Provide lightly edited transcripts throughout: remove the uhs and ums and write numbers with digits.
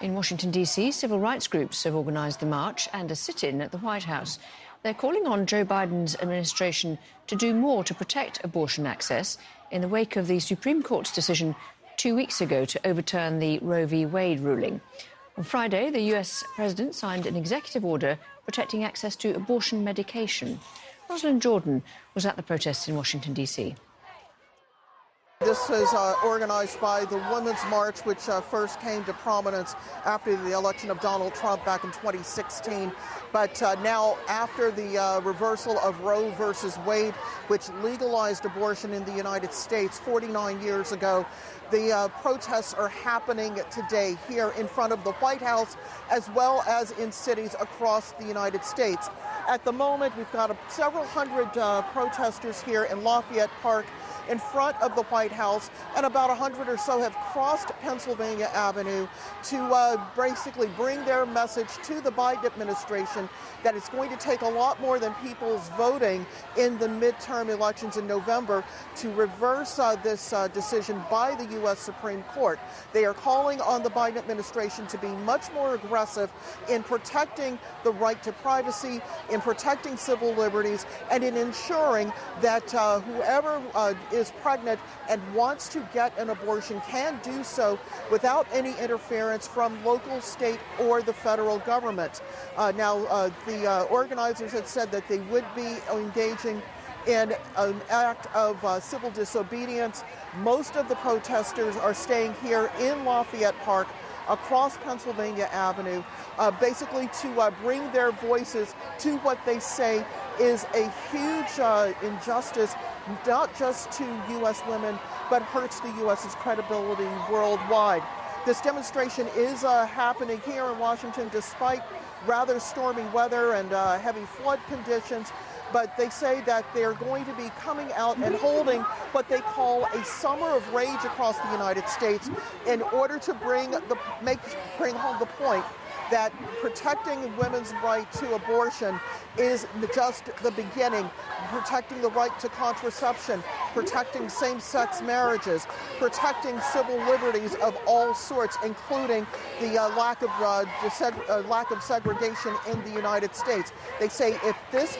In Washington, D.C., civil rights groups have organised the march and a sit-in at the White House. They're calling on Joe Biden's administration to do more to protect abortion access in the wake of the Supreme Court's decision 2 weeks ago to overturn the Roe v. Wade ruling. On Friday, the US president signed an executive order protecting access to abortion medication. Rosalind Jordan was at the protests in Washington, D.C. This was organized by the Women's March, which first came to prominence after the election of Donald Trump back in 2016. But now, after the reversal of Roe versus Wade, which legalized abortion in the United States 49 years ago, the protests are happening today here in front of the White House, as well as in cities across the United States. At the moment, we've got several hundred protesters here in Lafayette Park in front of the White House, and about 100 or so have crossed Pennsylvania Avenue to basically bring their message to the Biden administration that it's going to take a lot more than people's voting in the midterm elections in November to reverse this decision by the U.S. Supreme Court. They are calling on the Biden administration to be much more aggressive in protecting the right to privacy, in protecting civil liberties, and in ensuring that whoever is pregnant and wants to get an abortion can do so without any interference from local, state, or the federal government. The organizers had said that they would be engaging in an act of civil disobedience. Most of the protesters are staying here in Lafayette Park across Pennsylvania Avenue, basically to bring their voices to what they say is a huge injustice, not just to U.S. women, but hurts the U.S.'s credibility worldwide. This demonstration is happening here in Washington despite rather stormy weather and heavy flood conditions. But they say that they're going to be coming out and holding what they call a summer of rage across the United States in order to bring home the point that protecting women's right to abortion is just the beginning. Protecting the right to contraception, protecting same-sex marriages, protecting civil liberties of all sorts, including the lack of segregation in the United States. They say if this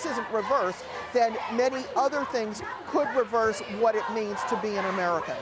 isn't reversed, then many other things could reverse what it means to be an American.